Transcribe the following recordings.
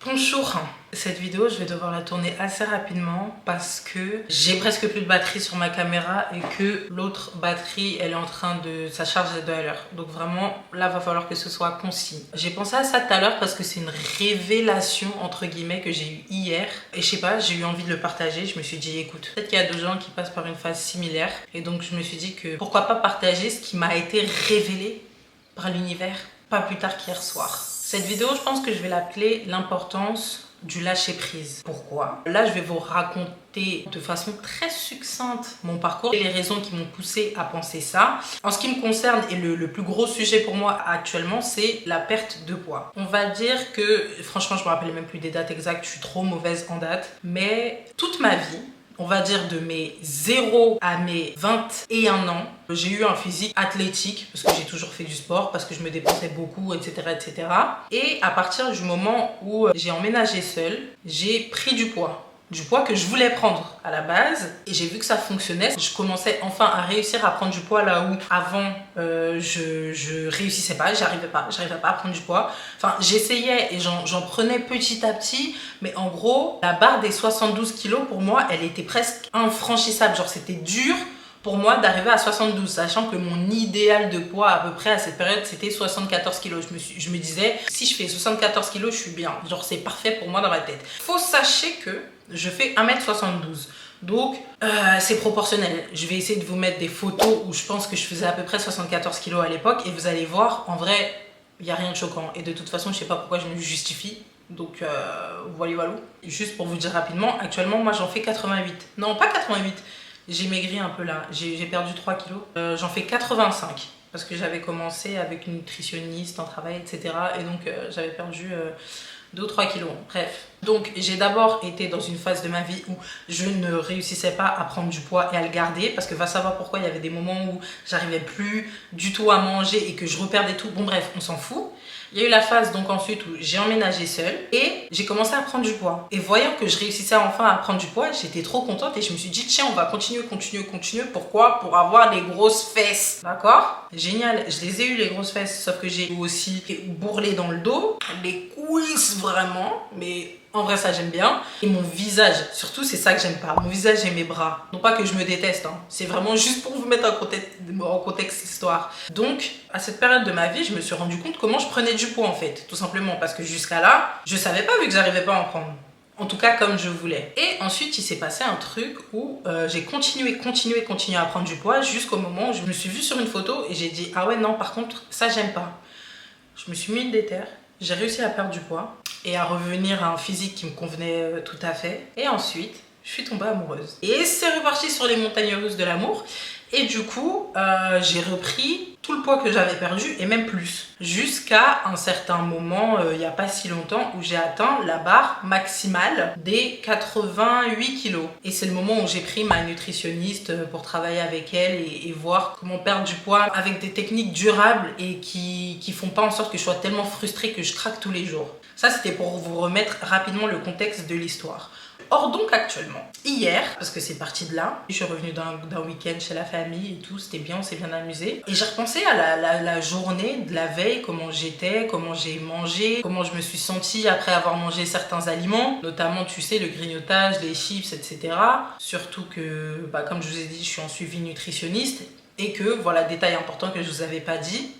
Bonjour, cette vidéo je vais devoir la tourner assez rapidement parce que j'ai presque plus de batterie sur ma caméra et que l'autre batterie elle est en train de sa charge est de l'heure. Donc vraiment là va falloir que ce soit concis. J'ai pensé à ça tout à l'heure parce que c'est une révélation entre guillemets que j'ai eue hier et je sais pas, j'ai eu envie de le partager. Je me suis dit écoute, peut-être qu'il y a d'autres gens qui passent par une phase similaire et donc je me suis dit que pourquoi pas partager ce qui m'a été révélé par l'univers pas plus tard qu'hier soir. Cette vidéo, je pense que je vais l'appeler l'importance du lâcher prise. Pourquoi? Là, je vais vous raconter de façon très succincte mon parcours et les raisons qui m'ont poussé à penser ça. En ce qui me concerne, et le plus gros sujet pour moi actuellement, c'est la perte de poids. On va dire que, franchement, je me rappelle même plus des dates exactes, je suis trop mauvaise en date, mais toute ma vie, on va dire de mes 0 à mes 21 ans, j'ai eu un physique athlétique parce que j'ai toujours fait du sport, parce que je me dépensais beaucoup, etc., etc. Et à partir du moment où j'ai emménagé seule, j'ai pris du poids. Du poids que je voulais prendre à la base et j'ai vu que ça fonctionnait. Je commençais enfin à réussir à prendre du poids là où avant je réussissais pas, j'arrivais pas à prendre du poids. Enfin j'essayais et j'en prenais petit à petit, mais en gros la barre des 72 kilos pour moi elle était presque infranchissable, genre c'était dur pour moi d'arriver à 72, sachant que mon idéal de poids à peu près à cette période c'était 74 kilos. Je me disais, si je fais 74 kilos, je suis bien. Genre c'est parfait pour moi dans ma tête. Faut sachez que je fais 1m72. Donc c'est proportionnel. Je vais essayer de vous mettre des photos où je pense que je faisais à peu près 74 kilos à l'époque et vous allez voir, en vrai, il n'y a rien de choquant. Et de toute façon, je sais pas pourquoi je me justifie. Donc voilà. Juste pour vous dire rapidement, actuellement moi j'en fais 88. Non, pas 88. J'ai maigri un peu là, j'ai perdu 3 kilos. J'en fais 85 parce que j'avais commencé avec une nutritionniste, en travail, etc. Et donc j'avais perdu 2 ou 3 kilos. Bref. Donc j'ai d'abord été dans une phase de ma vie où je ne réussissais pas à prendre du poids et à le garder parce que va savoir pourquoi il y avait des moments où j'arrivais plus du tout à manger et que je reperdais tout. Bon bref, on s'en fout. Il y a eu la phase donc ensuite où j'ai emménagé seule et j'ai commencé à prendre du poids. Et voyant que je réussissais enfin à prendre du poids, j'étais trop contente et je me suis dit tiens on va continuer. Pourquoi? Pour avoir les grosses fesses. D'accord? Génial, je les ai eu les grosses fesses, sauf que j'ai aussi bourrelé dans le dos, les cuisses vraiment, mais en vrai ça j'aime bien. Et mon visage, surtout c'est ça que j'aime pas, mon visage et mes bras. Non pas que je me déteste, hein. C'est vraiment juste pour vous mettre en contexte l'histoire. Donc à cette période de ma vie, je me suis rendu compte comment je prenais du poids en fait. Tout simplement parce que jusqu'à là, je savais pas vu que j'arrivais pas à en prendre. En tout cas comme je voulais. Et ensuite il s'est passé un truc où j'ai continué à prendre du poids jusqu'au moment où je me suis vue sur une photo et j'ai dit ah ouais non par contre ça j'aime pas. Je me suis mis une déterre, j'ai réussi à perdre du poids et à revenir à un physique qui me convenait tout à fait. Et ensuite, je suis tombée amoureuse. Et c'est reparti sur les montagnes russes de l'amour. Et du coup, j'ai repris tout le poids que j'avais perdu et même plus. Jusqu'à un certain moment, il n'y a pas si longtemps, où j'ai atteint la barre maximale des 88 kilos. Et c'est le moment où j'ai pris ma nutritionniste pour travailler avec elle et voir comment perdre du poids avec des techniques durables et qui font pas en sorte que je sois tellement frustrée que je craque tous les jours. Ça, c'était pour vous remettre rapidement le contexte de l'histoire. Or donc actuellement, hier, parce que c'est parti de là, je suis revenue d'un week-end chez la famille et tout, c'était bien, on s'est bien amusé. Et j'ai repensé à la journée de la veille, comment j'étais, comment j'ai mangé, comment je me suis sentie après avoir mangé certains aliments, notamment tu sais le grignotage, les chips, etc. Surtout que, comme je vous ai dit, je suis en suivi nutritionniste et que, voilà, détail important que je vous avais pas dit,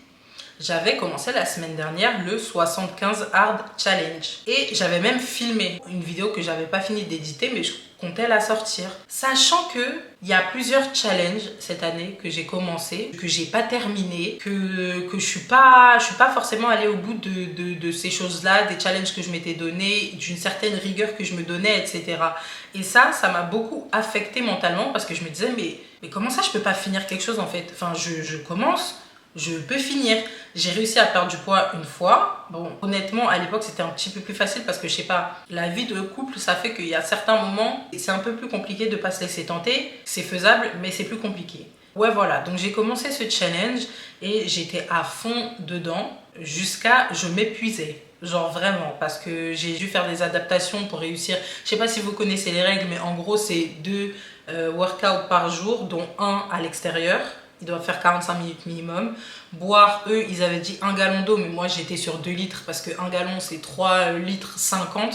j'avais commencé la semaine dernière le 75 Hard Challenge. Et j'avais même filmé une vidéo que j'avais pas fini d'éditer, mais je comptais la sortir. Sachant que il y a plusieurs challenges cette année que j'ai commencé, que j'ai pas terminé, que je suis pas forcément allée au bout de ces choses-là, des challenges que je m'étais donné, d'une certaine rigueur que je me donnais, etc. Et ça m'a beaucoup affectée mentalement parce que je me disais, mais comment ça je peux pas finir quelque chose en fait? Enfin, je commence. Je peux finir. J'ai réussi à perdre du poids une fois. Bon, honnêtement, à l'époque, c'était un petit peu plus facile parce que, je sais pas, la vie de couple, ça fait qu'il y a certains moments, c'est un peu plus compliqué de pas se laisser tenter. C'est faisable, mais c'est plus compliqué. Ouais, voilà. Donc, j'ai commencé ce challenge et j'étais à fond dedans jusqu'à je m'épuisais. Genre vraiment, parce que j'ai dû faire des adaptations pour réussir. Je sais pas si vous connaissez les règles, mais en gros, c'est 2 workouts par jour, dont un à l'extérieur. Ils doivent faire 45 minutes minimum. Boire, eux, ils avaient dit 1 gallon d'eau, mais moi j'étais sur 2 litres parce que 1 gallon c'est 3 litres 50.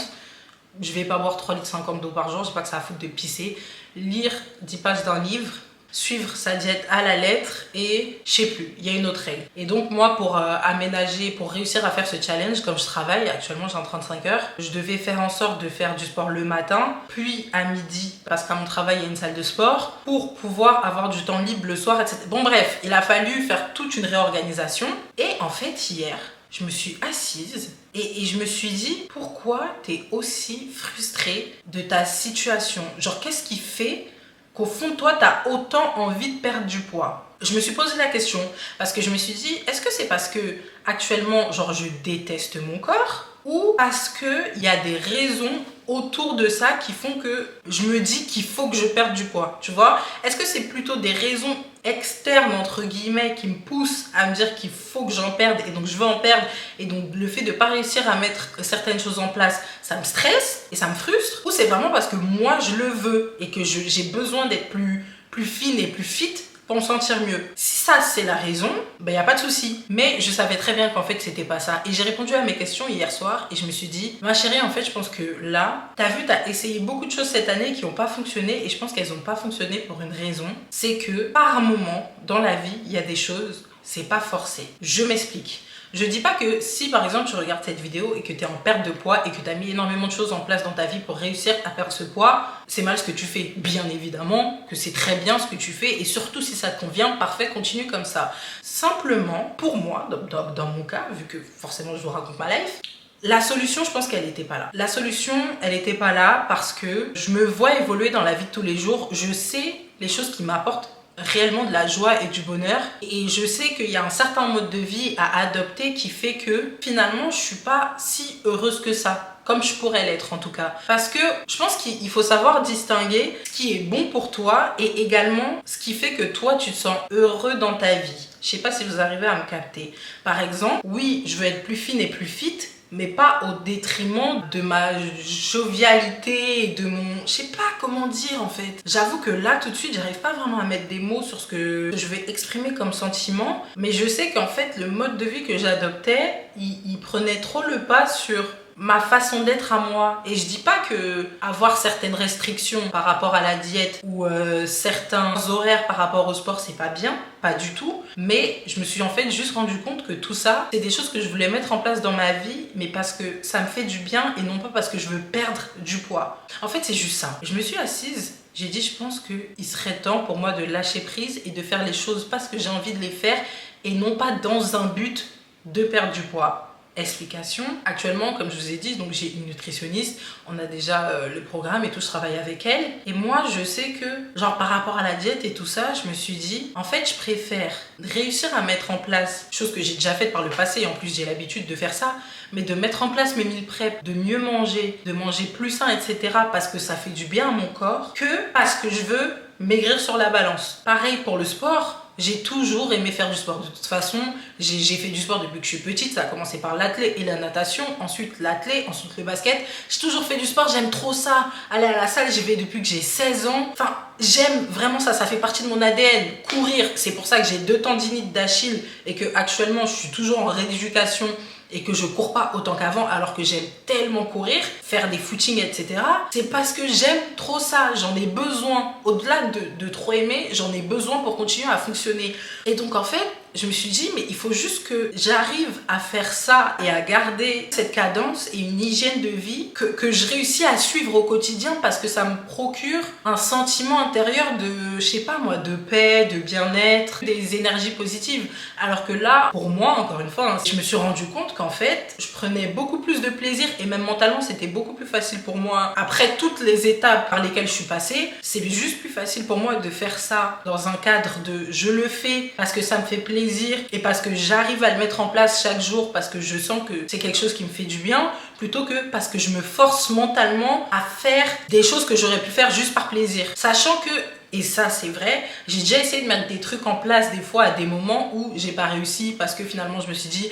Je vais pas boire 3 litres 50 d'eau par jour, j'ai pas que ça a foutre de pisser. Lire 10 pages d'un livre, suivre sa diète à la lettre et je sais plus, il y a une autre règle. Et donc moi pour aménager, pour réussir à faire ce challenge, comme je travaille, actuellement j'ai un 35 heures, je devais faire en sorte de faire du sport le matin, puis à midi, parce qu'à mon travail il y a une salle de sport, pour pouvoir avoir du temps libre le soir, etc. Bon bref, il a fallu faire toute une réorganisation. Et en fait hier, je me suis assise et je me suis dit, pourquoi t'es aussi frustrée de ta situation? Genre, qu'est-ce qui fait qu'au fond de toi, t'as autant envie de perdre du poids? Je me suis posé la question parce que je me suis dit, est-ce que c'est parce que actuellement, genre, je déteste mon corps ou parce qu'il y a des raisons autour de ça qui font que je me dis qu'il faut que je perde du poids, tu vois? Est-ce que c'est plutôt des raisons externes, entre guillemets, qui me poussent à me dire qu'il faut que j'en perde et donc je veux en perdre et donc le fait de ne pas réussir à mettre certaines choses en place, ça me stresse et ça me frustre? Ou c'est vraiment parce que moi je le veux et que j'ai besoin d'être plus fine et plus fit pour me sentir mieux? Si ça c'est la raison, ben y a pas de souci. Mais je savais très bien qu'en fait c'était pas ça. Et j'ai répondu à mes questions hier soir et je me suis dit, ma chérie, en fait je pense que là, t'as vu, t'as essayé beaucoup de choses cette année qui n'ont pas fonctionné et je pense qu'elles n'ont pas fonctionné pour une raison. C'est que par moment dans la vie, il y a des choses, c'est pas forcé. Je m'explique. Je dis pas que si par exemple tu regardes cette vidéo et que tu es en perte de poids et que tu as mis énormément de choses en place dans ta vie pour réussir à perdre ce poids, c'est mal ce que tu fais. Bien évidemment que c'est très bien ce que tu fais et surtout si ça te convient, parfait, continue comme ça. Simplement, pour moi, dans mon cas, vu que forcément je vous raconte ma life, la solution, je pense qu'elle n'était pas là. La solution, elle n'était pas là parce que je me vois évoluer dans la vie de tous les jours. Je sais les choses qui m'apportent réellement de la joie et du bonheur et je sais qu'il y a un certain mode de vie à adopter qui fait que finalement je suis pas si heureuse que ça, comme je pourrais l'être en tout cas, parce que je pense qu'il faut savoir distinguer ce qui est bon pour toi et également ce qui fait que toi tu te sens heureux dans ta vie. Je sais pas si vous arrivez à me capter. Par exemple, oui, je veux être plus fine et plus fit, mais pas au détriment de ma jovialité et de mon... Je sais pas comment dire en fait. J'avoue que là tout de suite j'arrive pas vraiment à mettre des mots sur ce que je vais exprimer comme sentiment, mais je sais qu'en fait le mode de vie que j'adoptais, il prenait trop le pas sur ma façon d'être à moi. Et je dis pas que avoir certaines restrictions par rapport à la diète ou certains horaires par rapport au sport c'est pas bien, pas du tout, mais je me suis en fait juste rendu compte que tout ça c'est des choses que je voulais mettre en place dans ma vie, mais parce que ça me fait du bien et non pas parce que je veux perdre du poids. En fait c'est juste ça. Je me suis assise, j'ai dit je pense qu'il serait temps pour moi de lâcher prise et de faire les choses parce que j'ai envie de les faire et non pas dans un but de perdre du poids. Explication. Actuellement, comme je vous ai dit, donc j'ai une nutritionniste, on a déjà le programme et tout, je travaille avec elle. Et moi, je sais que, genre par rapport à la diète et tout ça, je me suis dit, en fait, je préfère réussir à mettre en place, chose que j'ai déjà faite par le passé, et en plus j'ai l'habitude de faire ça, mais de mettre en place mes meal prep, de mieux manger, de manger plus sain, etc. parce que ça fait du bien à mon corps, que parce que je veux maigrir sur la balance. Pareil pour le sport. J'ai toujours aimé faire du sport. De toute façon, j'ai fait du sport depuis que je suis petite. Ça a commencé par l'athlé et la natation. Ensuite l'athlé, ensuite le basket. J'ai toujours fait du sport. J'aime trop ça. Aller à la salle, j'y vais depuis que j'ai 16 ans. Enfin, j'aime vraiment ça. Ça fait partie de mon ADN. Courir, c'est pour ça que j'ai 2 tendinites d'Achille et que actuellement, je suis toujours en rééducation et que je cours pas autant qu'avant alors que j'aime tellement courir, faire des footings, etc. C'est parce que j'aime trop ça, j'en ai besoin. Au-delà de trop aimer, j'en ai besoin pour continuer à fonctionner. Et donc en fait, je me suis dit, mais il faut juste que j'arrive à faire ça et à garder cette cadence et une hygiène de vie que je réussis à suivre au quotidien parce que ça me procure un sentiment intérieur de, je sais pas moi, de paix, de bien-être, des énergies positives. Alors que là, pour moi, encore une fois, je me suis rendu compte qu'en fait, je prenais beaucoup plus de plaisir et même mentalement, c'était beaucoup plus facile pour moi. Après toutes les étapes par lesquelles je suis passée, c'est juste plus facile pour moi de faire ça dans un cadre de je le fais parce que ça me fait plaisir et parce que j'arrive à le mettre en place chaque jour parce que je sens que c'est quelque chose qui me fait du bien, plutôt que parce que je me force mentalement à faire des choses que j'aurais pu faire juste par plaisir. Sachant que, et ça c'est vrai, j'ai déjà essayé de mettre des trucs en place des fois à des moments où j'ai pas réussi parce que finalement je me suis dit,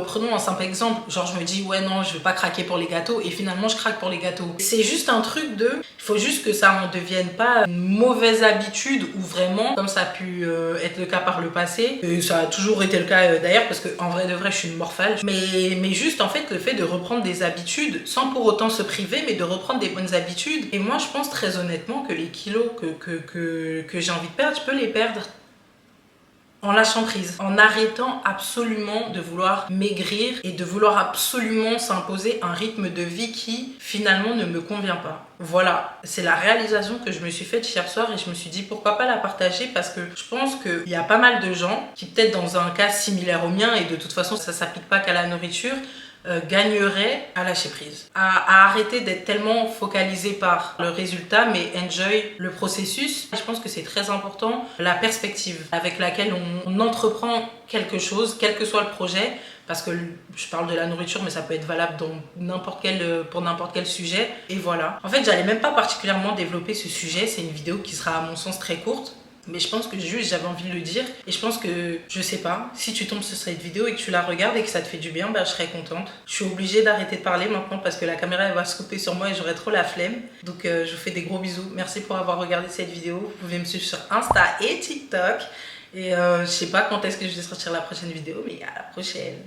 prenons un simple exemple, genre je me dis ouais non je vais pas craquer pour les gâteaux et finalement je craque pour les gâteaux. C'est juste un truc de, il faut juste que ça ne devienne pas une mauvaise habitude ou vraiment comme ça a pu être le cas par le passé, et ça a toujours été le cas d'ailleurs parce que en vrai de vrai je suis une morphale, mais juste en fait le fait de reprendre des habitudes sans pour autant se priver mais de reprendre des bonnes habitudes. Et moi je pense très honnêtement que les kilos que j'ai envie de perdre, je peux les perdre en lâchant prise, en arrêtant absolument de vouloir maigrir et de vouloir absolument s'imposer un rythme de vie qui finalement ne me convient pas. Voilà, c'est la réalisation que je me suis faite hier soir et je me suis dit pourquoi pas la partager parce que je pense qu'il y a pas mal de gens qui peut-être dans un cas similaire au mien et de toute façon ça s'applique pas qu'à la nourriture, gagnerait à lâcher prise, à arrêter d'être tellement focalisé par le résultat mais enjoy le processus. Je pense que c'est très important la perspective avec laquelle on entreprend quelque chose, quel que soit le projet, parce que je parle de la nourriture mais ça peut être valable dans pour n'importe quel sujet. Et voilà, en fait j'allais même pas particulièrement développer ce sujet, c'est une vidéo qui sera à mon sens très courte. Mais je pense que juste j'avais envie de le dire et je pense que, je sais pas, si tu tombes sur cette vidéo et que tu la regardes et que ça te fait du bien, bah je serais contente. Je suis obligée d'arrêter de parler maintenant parce que la caméra elle va se couper sur moi et j'aurai trop la flemme. Donc je vous fais des gros bisous. Merci pour avoir regardé cette vidéo. Vous pouvez me suivre sur Insta et TikTok. Et je sais pas quand est-ce que je vais sortir la prochaine vidéo, mais à la prochaine.